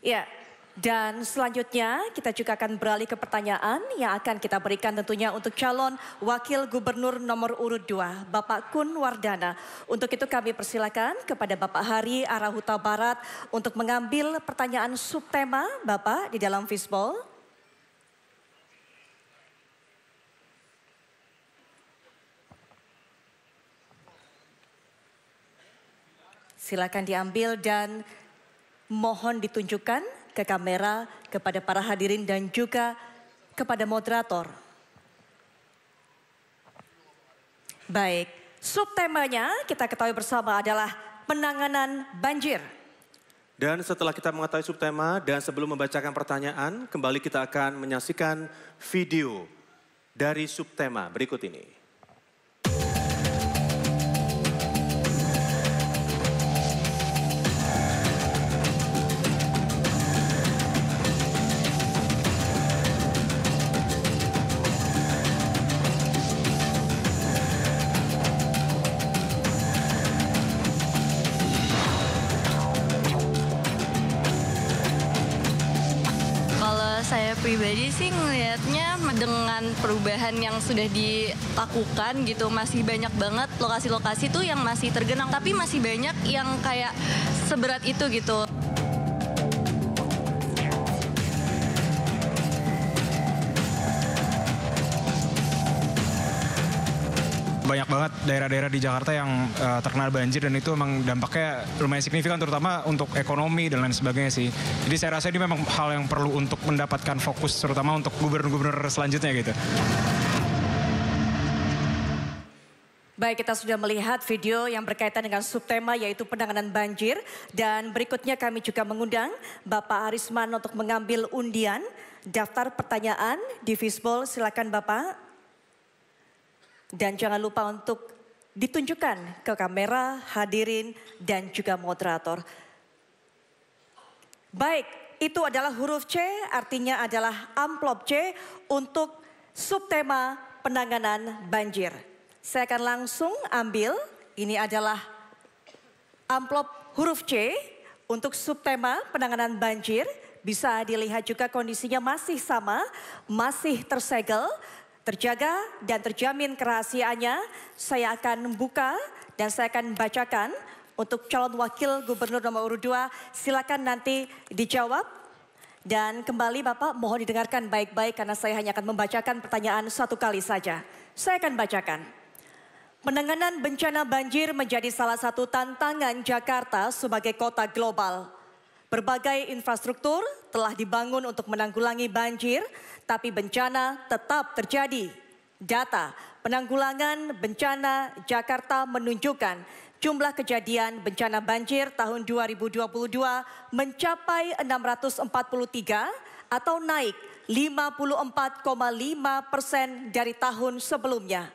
Ya, dan selanjutnya kita juga akan beralih ke pertanyaan yang akan kita berikan tentunya untuk calon Wakil Gubernur nomor urut 2, Bapak Kun Wardana. Untuk itu kami persilakan kepada Bapak Hari Arah Huta Barat untuk mengambil pertanyaan subtema Bapak di dalam fishbowl. Silakan diambil dan mohon ditunjukkan ke kamera, kepada para hadirin dan juga kepada moderator. Baik, subtemanya kita ketahui bersama adalah penanganan banjir. Dan setelah kita mengetahui subtema dan sebelum membacakan pertanyaan, kembali kita akan menyaksikan video dari subtema berikut ini. Saya pribadi sih ngelihatnya dengan perubahan yang sudah dilakukan gitu, masih banyak banget lokasi-lokasi tuh yang masih tergenang, tapi masih banyak yang kayak seberat itu gitu. Banyak banget daerah-daerah di Jakarta yang terkena banjir dan itu memang dampaknya lumayan signifikan terutama untuk ekonomi dan lain sebagainya sih. Jadi saya rasa ini memang hal yang perlu untuk mendapatkan fokus terutama untuk gubernur-gubernur selanjutnya gitu. Baik, kita sudah melihat video yang berkaitan dengan subtema yaitu penanganan banjir. Dan berikutnya kami juga mengundang Bapak Arisman untuk mengambil undian daftar pertanyaan di fishbowl. Silakan Bapak. Dan jangan lupa untuk ditunjukkan ke kamera, hadirin, dan juga moderator. Baik, itu adalah huruf C, artinya adalah amplop C untuk subtema penanganan banjir. Saya akan langsung ambil, ini adalah amplop huruf C untuk subtema penanganan banjir. Bisa dilihat juga kondisinya masih sama, masih tersegel, terjaga dan terjamin kerahasiaannya. Saya akan buka dan saya akan bacakan untuk calon wakil gubernur nomor urut 2. Silakan nanti dijawab. Dan kembali Bapak mohon didengarkan baik-baik karena saya hanya akan membacakan pertanyaan satu kali saja. Saya akan bacakan. Penanganan bencana banjir menjadi salah satu tantangan Jakarta sebagai kota global. Berbagai infrastruktur telah dibangun untuk menanggulangi banjir, tapi bencana tetap terjadi. Data penanggulangan bencana Jakarta menunjukkan jumlah kejadian bencana banjir tahun 2022 mencapai 643 atau naik 54,5% dari tahun sebelumnya.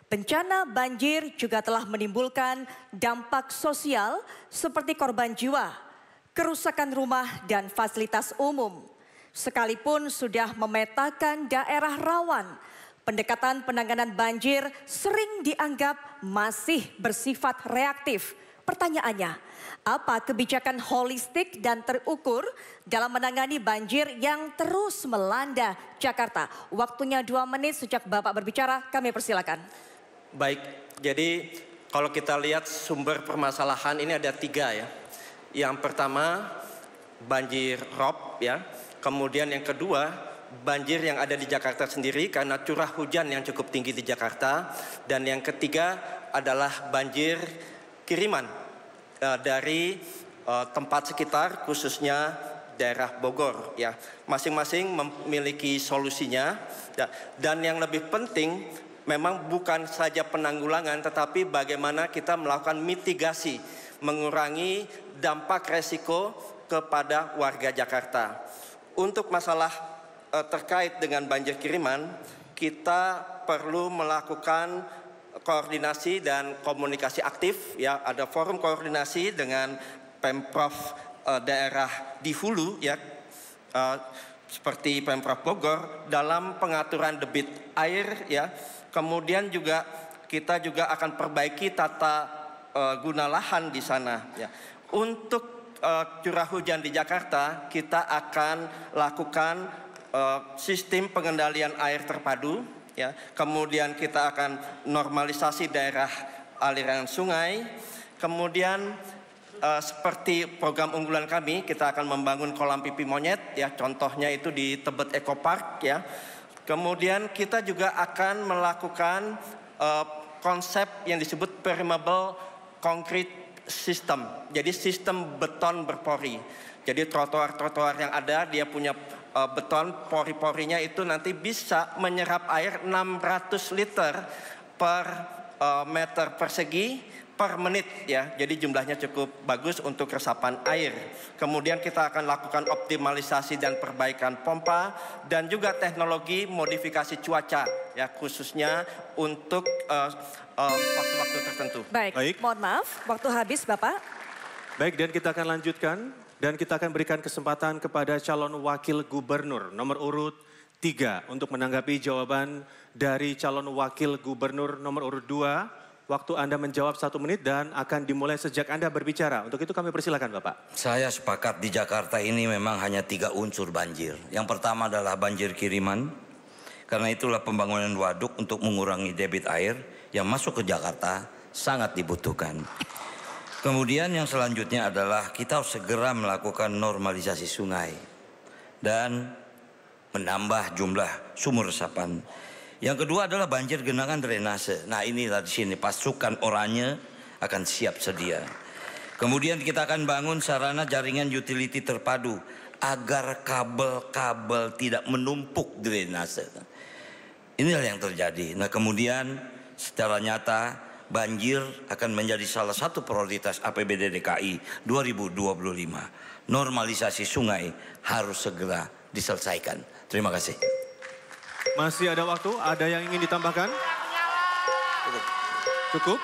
Bencana banjir juga telah menimbulkan dampak sosial seperti korban jiwa, kerusakan rumah dan fasilitas umum. Sekalipun sudah memetakan daerah rawan, pendekatan penanganan banjir sering dianggap masih bersifat reaktif. Pertanyaannya, apa kebijakan holistik dan terukur dalam menangani banjir yang terus melanda Jakarta? Waktunya 2 menit sejak Bapak berbicara, kami persilakan. Baik, jadi kalau kita lihat sumber permasalahan ini ada 3 ya. Yang pertama banjir rob ya, kemudian yang kedua banjir yang ada di Jakarta sendiri karena curah hujan yang cukup tinggi di Jakarta, dan yang ketiga adalah banjir kiriman dari tempat sekitar khususnya daerah Bogor ya. Masing-masing memiliki solusinya ya. Dan yang lebih penting memang bukan saja penanggulangan tetapi bagaimana kita melakukan mitigasi, mengurangi dampak resiko kepada warga Jakarta. Untuk masalah terkait dengan banjir kiriman, kita perlu melakukan koordinasi dan komunikasi aktif ya. Ada forum koordinasi dengan Pemprov daerah di hulu ya, seperti Pemprov Bogor dalam pengaturan debit air ya. Kemudian juga kita juga akan perbaiki tata guna lahan di sana ya. Untuk curah hujan di Jakarta, kita akan lakukan sistem pengendalian air terpadu, ya. Kemudian kita akan normalisasi daerah aliran sungai. Kemudian seperti program unggulan kami, kita akan membangun kolam pipi monyet, ya. Contohnya itu di Tebet Eco Park, ya. Kemudian kita juga akan melakukan konsep yang disebut permeable concrete system. Jadi sistem beton berpori. Jadi trotoar-trotoar yang ada dia punya beton, pori-porinya itu nanti bisa menyerap air 600 liter per meter persegi per menit, ya. Jadi jumlahnya cukup bagus untuk resapan air. Kemudian kita akan lakukan optimalisasi dan perbaikan pompa dan juga teknologi modifikasi cuaca, ya, khususnya untuk waktu-waktu tertentu. Baik, mohon maaf, waktu habis Bapak. Baik, dan kita akan lanjutkan dan kita akan berikan kesempatan kepada calon wakil gubernur nomor urut 3 untuk menanggapi jawaban dari calon wakil gubernur nomor urut 2. Waktu Anda menjawab 1 menit dan akan dimulai sejak Anda berbicara. Untuk itu kami persilakan Bapak. Saya sepakat di Jakarta ini memang hanya 3 unsur banjir. Yang pertama adalah banjir kiriman. Karena itulah pembangunan waduk untuk mengurangi debit air yang masuk ke Jakarta sangat dibutuhkan. Kemudian yang selanjutnya adalah kita harus segera melakukan normalisasi sungai dan menambah jumlah sumur resapan. Yang kedua adalah banjir genangan drainase. Nah, inilah di sini pasukan oranye akan siap sedia. Kemudian kita akan bangun sarana jaringan utility terpadu agar kabel-kabel tidak menumpuk drainase. Inilah yang terjadi. Nah, kemudian secara nyata banjir akan menjadi salah satu prioritas APBD DKI 2025. Normalisasi sungai harus segera diselesaikan. Terima kasih. Masih ada waktu, ada yang ingin ditambahkan? Cukup?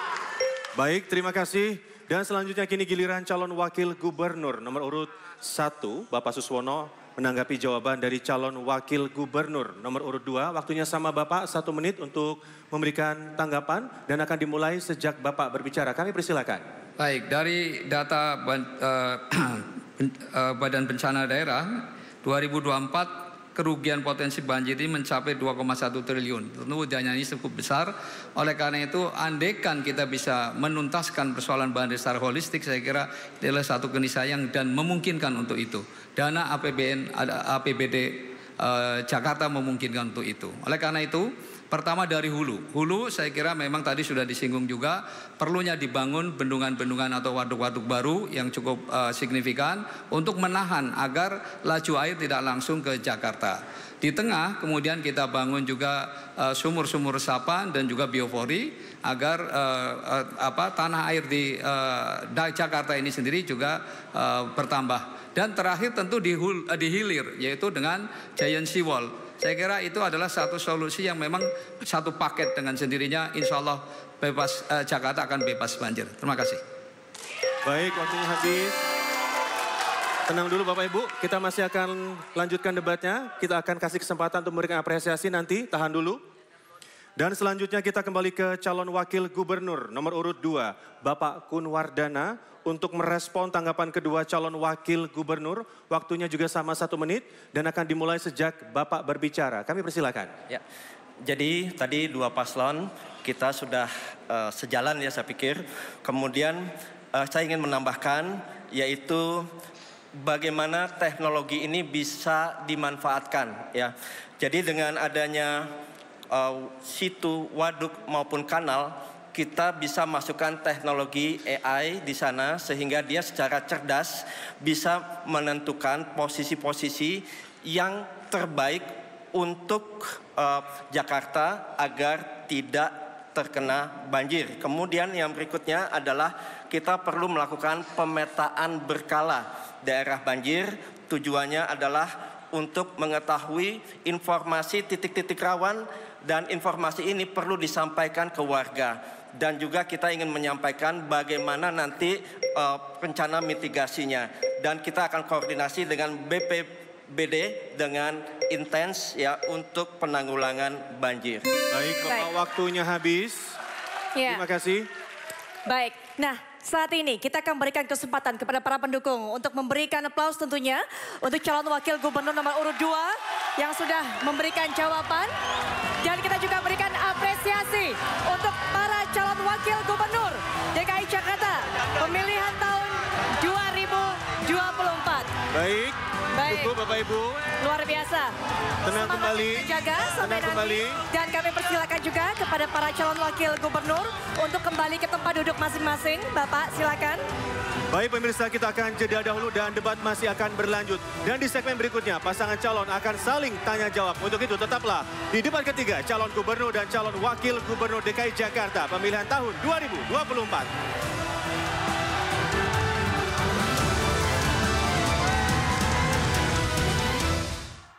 Baik, terima kasih. Dan selanjutnya kini giliran calon wakil gubernur nomor urut 1, Bapak Suswono, menanggapi jawaban dari calon wakil gubernur nomor urut 2. Waktunya sama Bapak, 1 menit untuk memberikan tanggapan dan akan dimulai sejak Bapak berbicara. Kami persilakan. Baik, dari data Badan Bencana Daerah 2024 kerugian potensi banjir ini mencapai 2,1 triliun. Tentu dananya ini cukup besar. Oleh karena itu, andaikan kita bisa menuntaskan persoalan banjir secara holistik, saya kira ini adalah satu keniscayaan dan memungkinkan untuk itu. Dana APBD Jakarta memungkinkan untuk itu. Oleh karena itu, pertama dari hulu. Hulu saya kira memang tadi sudah disinggung juga, perlunya dibangun bendungan-bendungan atau waduk-waduk baru yang cukup signifikan untuk menahan agar laju air tidak langsung ke Jakarta. Di tengah kemudian kita bangun juga sumur-sumur resapan dan juga biopori agar tanah air di Jakarta ini sendiri juga bertambah. Dan terakhir tentu di hilir, yaitu dengan giant seawall. Saya kira itu adalah satu solusi yang memang satu paket dengan sendirinya, insya Allah Jakarta akan bebas banjir. Terima kasih. Baik, waktunya habis. Tenang dulu Bapak Ibu, kita masih akan lanjutkan debatnya. Kita akan kasih kesempatan untuk memberikan apresiasi nanti, tahan dulu. Dan selanjutnya kita kembali ke calon wakil gubernur nomor urut 2, Bapak Kunwardana, untuk merespon tanggapan kedua calon wakil gubernur. Waktunya juga sama 1 menit dan akan dimulai sejak Bapak berbicara. Kami persilakan. Ya, jadi tadi 2 paslon kita sudah sejalan ya saya pikir. Kemudian saya ingin menambahkan yaitu bagaimana teknologi ini bisa dimanfaatkan ya. Jadi dengan adanya situ, waduk maupun kanal, kita bisa masukkan teknologi AI di sana sehingga dia secara cerdas bisa menentukan posisi-posisi yang terbaik untuk Jakarta agar tidak terkena banjir. Kemudian yang berikutnya adalah kita perlu melakukan pemetaan berkala daerah banjir. Tujuannya adalah untuk mengetahui informasi titik-titik rawan dan informasi ini perlu disampaikan ke warga. Dan juga kita ingin menyampaikan bagaimana nanti rencana mitigasinya. Dan kita akan koordinasi dengan BPBD dengan intens ya untuk penanggulangan banjir. Baik, Bapak, waktunya habis. Ya. Terima kasih. Baik, nah saat ini kita akan berikan kesempatan kepada para pendukung untuk memberikan aplaus tentunya untuk calon wakil gubernur nomor urut 2 yang sudah memberikan jawaban. Dan kita juga berikan apresiasi untuk para calon wakil gubernur DKI Jakarta pemilihan tahun 2024. Baik, cukup Bapak Ibu. Luar biasa. Tenang kembali. Jaga sampai Tenang kembali. Dan kami persilakan juga kepada para calon wakil gubernur untuk kembali ke tempat duduk masing-masing. Bapak silakan. Baik pemirsa, kita akan jeda dahulu dan debat masih akan berlanjut. Dan di segmen berikutnya pasangan calon akan saling tanya jawab. Untuk itu tetaplah di debat ketiga calon gubernur dan calon wakil gubernur DKI Jakarta pemilihan tahun 2024.